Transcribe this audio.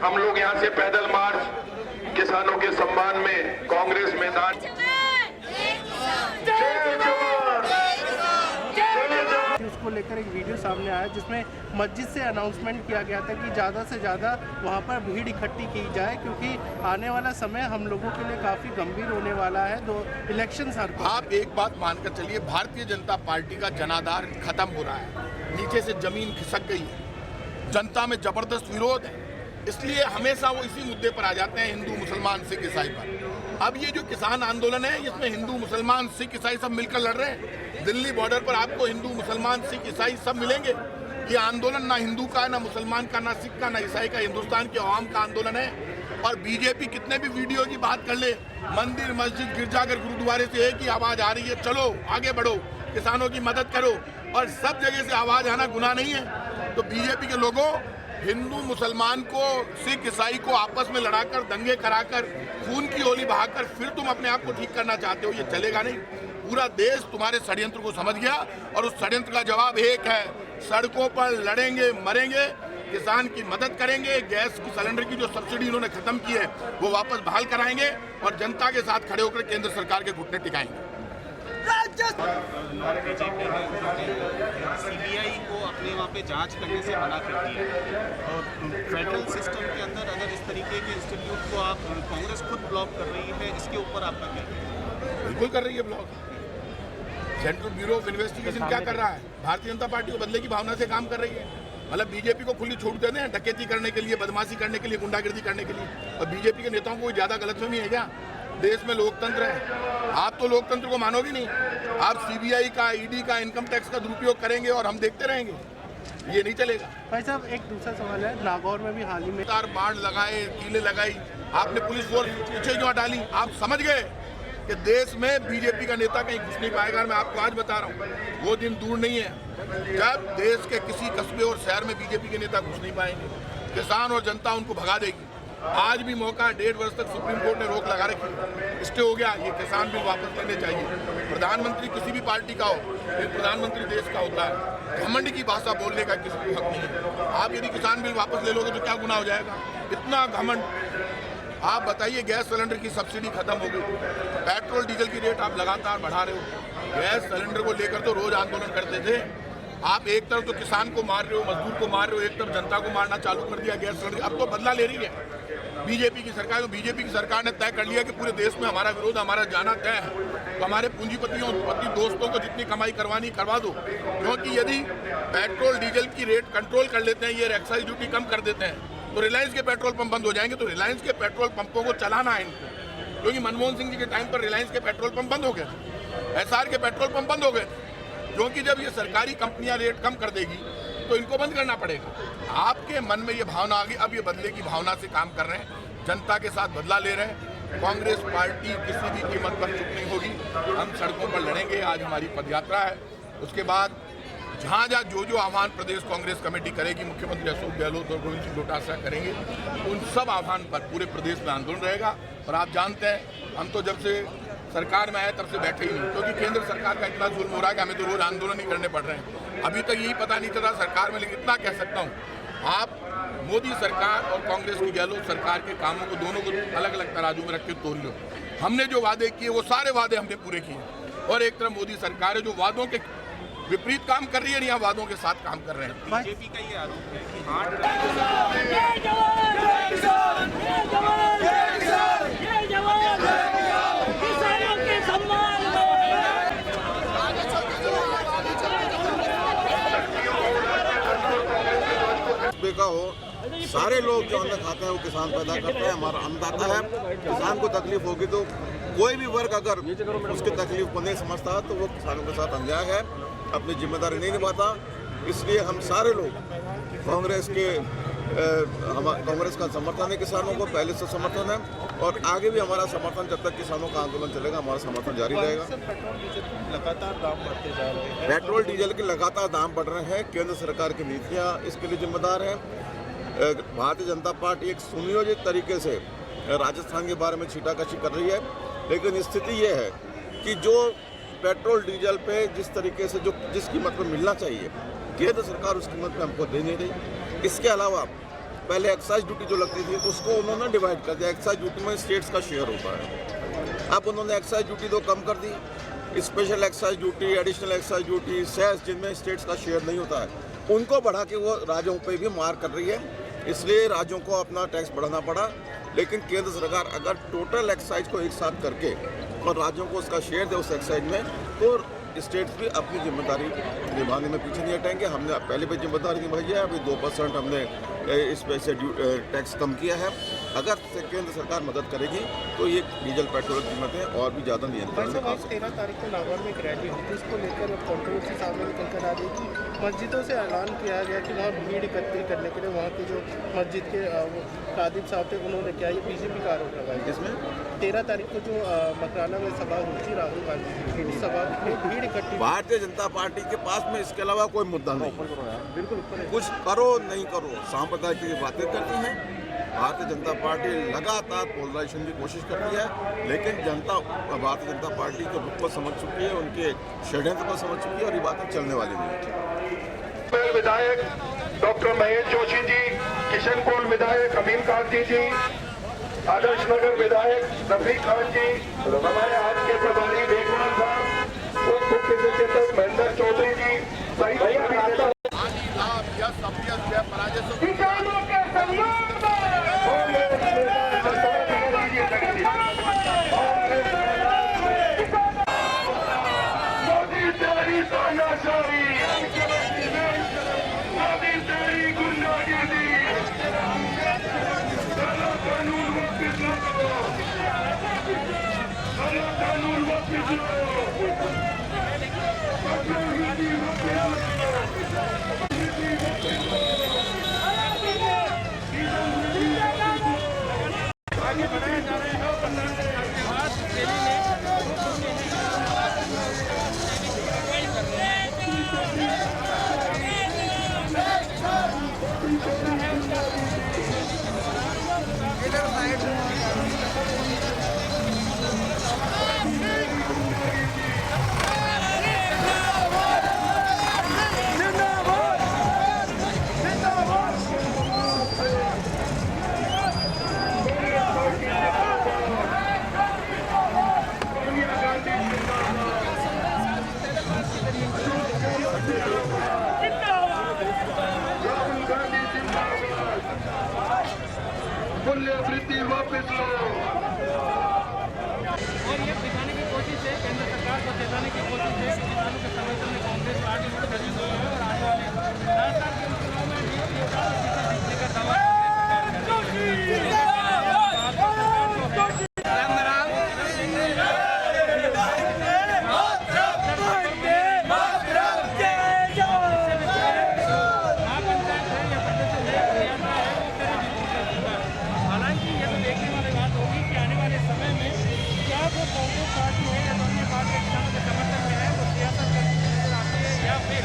हम लोग यहाँ से पैदल मार्च किसानों के सम्मान में कांग्रेस मैदान। उसको लेकर एक वीडियो सामने आया जिसमें मस्जिद से अनाउंसमेंट किया गया था कि ज़्यादा से ज़्यादा वहाँ पर भीड़ इकट्ठी की जाए, क्योंकि आने वाला समय हम लोगों के लिए काफ़ी गंभीर होने वाला है। दो इलेक्शन सर, आप एक बात मानकर चलिए, भारतीय जनता पार्टी का जनाधार खत्म हो रहा है, नीचे से जमीन खिसक गई है, जनता में जबरदस्त विरोध है, इसलिए हमेशा वो इसी मुद्दे पर आ जाते हैं, हिंदू मुसलमान सिख ईसाई पर। अब ये जो किसान आंदोलन है इसमें हिंदू मुसलमान सिख ईसाई सब मिलकर लड़ रहे हैं। दिल्ली बॉर्डर पर आपको हिंदू मुसलमान सिख ईसाई सब मिलेंगे। ये आंदोलन ना हिंदू का, ना मुसलमान का, ना सिख का, ना ईसाई का, हिंदुस्तान के अवाम का आंदोलन है। और बीजेपी कितने भी वीडियो की बात कर ले, मंदिर मस्जिद गिरजाघर गुरुद्वारे से एक ही आवाज आ रही है, चलो आगे बढ़ो, किसानों की मदद करो, और सब जगह से आवाज आना गुनाह नहीं है। तो बीजेपी के लोगों, हिंदू मुसलमान को, सिख ईसाई को आपस में लड़ाकर, दंगे कराकर, खून की होली बहाकर फिर तुम अपने आप को ठीक करना चाहते हो, ये चलेगा नहीं। पूरा देश तुम्हारे षड्यंत्र को समझ गया और उस षड्यंत्र का जवाब एक है, सड़कों पर लड़ेंगे, मरेंगे, किसान की मदद करेंगे, गैस की सिलेंडर की जो सब्सिडी उन्होंने खत्म की है वो वापस बहाल कराएंगे और जनता के साथ खड़े होकर केंद्र सरकार के घुटने टिकाएंगे। सीबीआई को अपने वहाँ पे जांच करने से मना कर दिया और फेडरल सिस्टम के अंदर अगर इस तरीके के इंस्टीट्यूट को आप, कांग्रेस खुद ब्लॉक कर रही है, इसके ऊपर आपका क्या? बिल्कुल कर रही है block. Central bureau of investigation क्या कर रहा है? भारतीय जनता पार्टी को बदले की भावना से काम कर रही है। मतलब बीजेपी को खुली छूट देते हैं डकैती करने के लिए, बदमाशी करने के लिए, गुंडागिर्दी करने के लिए। और बीजेपी के नेताओं को ज्यादा गलतफहमी है क्या? देश में लोकतंत्र है, आप तो लोकतंत्र को मानोगे नहीं। आप सीबीआई का, ईडी का, इनकम टैक्स का दुरुपयोग करेंगे और हम देखते रहेंगे, ये नहीं चलेगा। भाई साहब एक दूसरा सवाल है, नागौर में भी हाल ही में बाढ़ लगाए, कीले लगाई, आपने पुलिस फोर्स पीछे क्यों डाली? आप समझ गए कि देश में बीजेपी का नेता कहीं घुस नहीं पाएगा। मैं आपको आज बता रहा हूँ, वो दिन दूर नहीं है जब देश के किसी कस्बे और शहर में बीजेपी के नेता घुस नहीं पाएंगे, किसान और जनता उनको भगा देगी। आज भी मौका, 1.5 वर्ष तक सुप्रीम कोर्ट ने रोक लगा रखी, स्टे हो गया, ये किसान बिल वापस लेने चाहिए। प्रधानमंत्री किसी भी पार्टी का हो, लेकिन प्रधानमंत्री देश का होता है, घमंड की भाषा बोलने का किसी को हक नहीं है। आप यदि किसान बिल वापस ले लोगे तो क्या गुनाह हो जाएगा? इतना घमंड। आप बताइए, गैस सिलेंडर की सब्सिडी खत्म हो गई, पेट्रोल डीजल की रेट आप लगातार बढ़ा रहे हो। गैस सिलेंडर को लेकर तो रोज आंदोलन करते थे, आप एक तरफ तो किसान को मार रहे हो, मजदूर को मार रहे हो, एक तरफ जनता को मारना चालू कर दिया गैस सिलेंडर। अब तो बदला ले रही है बीजेपी की सरकार। तो बीजेपी की सरकार ने तय कर लिया कि पूरे देश में हमारा विरोध, हमारा जाना तय है। तो हमारे पूंजीपतियों, दोस्तों को जितनी कमाई करवानी करवा दो, क्योंकि यदि पेट्रोल डीजल की रेट कंट्रोल कर लेते हैं, ये एक्साइज ड्यूटी कम कर देते हैं, तो रिलायंस के पेट्रोल पंप बंद हो जाएंगे। तो रिलायंस के पेट्रोल पंपों को चलाना है इनको, क्योंकि मनमोहन सिंह जी के टाइम पर रिलायंस के पेट्रोल पंप बंद हो गए, एसआर के पेट्रोल पंप बंद हो गए, क्योंकि जब ये सरकारी कंपनियां रेट कम कर देगी तो इनको बंद करना पड़ेगा। आपके मन में ये भावना आ गई, अब ये बदले की भावना से काम कर रहे हैं, जनता के साथ बदला ले रहे हैं। कांग्रेस पार्टी किसी भी कीमत पर चुप नहीं होगी, हम सड़कों पर लड़ेंगे। आज हमारी पदयात्रा है, उसके बाद जहाँ जहाँ जो आह्वान प्रदेश कांग्रेस कमेटी करेगी, मुख्यमंत्री अशोक गहलोत और गोविंद सिंह डोटासरा करेंगे, उन सब आह्वान पर पूरे प्रदेश में आंदोलन रहेगा। और आप जानते हैं, हम तो जब से सरकार में आए तब से बैठे ही नहीं, क्योंकि केंद्र सरकार का इतना जुल्म हो रहा है कि हमें तो रोज आंदोलन ही करने पड़ रहे हैं। अभी तक यही पता नहीं चला सरकार में, लेकिन इतना कह सकता हूँ, आप मोदी सरकार और कांग्रेस की गहलोत सरकार के कामों को, दोनों को अलग अलग तराजू में रख के तोल लो। हमने जो वादे किए वो सारे वादे हमने पूरे किए, और एक तरफ मोदी सरकार है जो वादों के विपरीत काम कर रही है, या वादों के साथ काम कर रहे हैं। बीजेपी का ये आरोप है कि हाँ, का हो, सारे लोग जो अन्न खाते हैं वो किसान पैदा करते हैं, हमारा अन्नदाता है। किसान को तकलीफ होगी तो कोई भी वर्ग अगर उसकी तकलीफ को नहीं समझता तो वो किसानों के साथ अन्याय है, अपनी जिम्मेदारी नहीं निभाता। इसलिए हम सारे लोग कांग्रेस का समर्थन है, किसानों को पहले से समर्थन है, और आगे भी हमारा समर्थन, जब तक किसानों का आंदोलन चलेगा हमारा समर्थन जारी रहेगा। लगातार दाम बढ़ते जा रहे हैं, पेट्रोल डीजल के लगातार दाम बढ़ रहे हैं, केंद्र सरकार की नीतियाँ इसके लिए जिम्मेदार हैं। भारतीय जनता पार्टी एक सुनियोजित तरीके से राजस्थान के बारे में छीटाकशी कर रही है, लेकिन स्थिति ये है कि जो पेट्रोल डीजल पे जिस तरीके से जिस कीमत पर मिलना चाहिए, केंद्र सरकार उस कीमत पे हमको दे नहीं रही। इसके अलावा पहले एक्साइज ड्यूटी जो लगती थी उसको उन्होंने डिवाइड कर दिया। एक्साइज ड्यूटी में स्टेट्स का शेयर होता है। अब उन्होंने एक्साइज ड्यूटी तो कम कर दी, special excise duty, additional excise duty, cess जिनमें स्टेट्स का शेयर नहीं होता है, उनको बढ़ा के वो राज्यों पे भी मार कर रही है। इसलिए राज्यों को अपना टैक्स बढ़ाना पड़ा। लेकिन केंद्र सरकार अगर टोटल एक्साइज को एक साथ करके और राज्यों को उसका शेयर दे उस एक्साइज में, तो स्टेट्स भी अपनी जिम्मेदारी निभाने में पीछे नहीं हटेंगे। हमने पहले भी जिम्मेदारी निभाई है, अभी 2% हमने इस पे से टैक्स कम किया है। अगर केंद्र सरकार मदद करेगी तो ये डीजल पेट्रोल कीमतें और भी ज़्यादा नियंत्रण में आ सकती हैं। 13 तारीख को नागौर में एक रैली हुई थी, इसको लेकर कंट्रोवर्सी सामने निकल कर आ रही कि मस्जिदों से ऐलान किया गया कि वहाँ भीड़ एकत्रित करने के लिए वहाँ के जो मस्जिद के कादिब साहब थे उन्होंने क्या ये बीजेपी का आरोप लगाया। इसमें 13 तारीख को जो मकराना में सभा हुई थी राहुल गांधी की, उस सभा में भीड़ इकट्ठी, भारतीय जनता पार्टी के पास में इसके अलावा कोई मुद्दा नहीं। बिल्कुल कुछ करो नहीं करो, सांप्रदायिक की बातें करती हैं। भारतीय जनता पार्टी लगातार पोलराइजेशन की कोशिश करती है, लेकिन जनता भारतीय जनता पार्टी के रुख को समझ चुकी है, उनके षड्यंत्र को समझ चुकी है और ये बातें चलने वाली नहीं है। विधायक डॉक्टर महेश जोशी जी, किशनपुर विधायक अमीन कांति जी, आदर्श नगर विधायक रफीक खान जी, हमारे आज के प्रभारी बेगवान साहब, उप मुख्य सचेतक महेंद्र चौधरी जी, किसानों के सम्मान मोदी तेरी तानाशाही, मोदी तेरी गुंडागिरी, काला कानून वापिस लो, काला कानून वापिस लो, नीति वापिस आगे बढ़ाया जा रहे हैं। 15 दिन के बाद दिल्ली में मूल्य वृद्धि वापिस लो। और ये दिखाने की कोशिश है, केंद्र सरकार को दिखाने की कोशिश है कि किसानों के समर्थन में कांग्रेस पार्टी में खड़ी हुई है और आने वाले राजस्थान के चुनाव में भी ये जीतने का दावा कांग्रेस पार्टी है या अन्य पार्टी किसानों के समर्थन में है, वो सियासत करती नजर आती है या फिर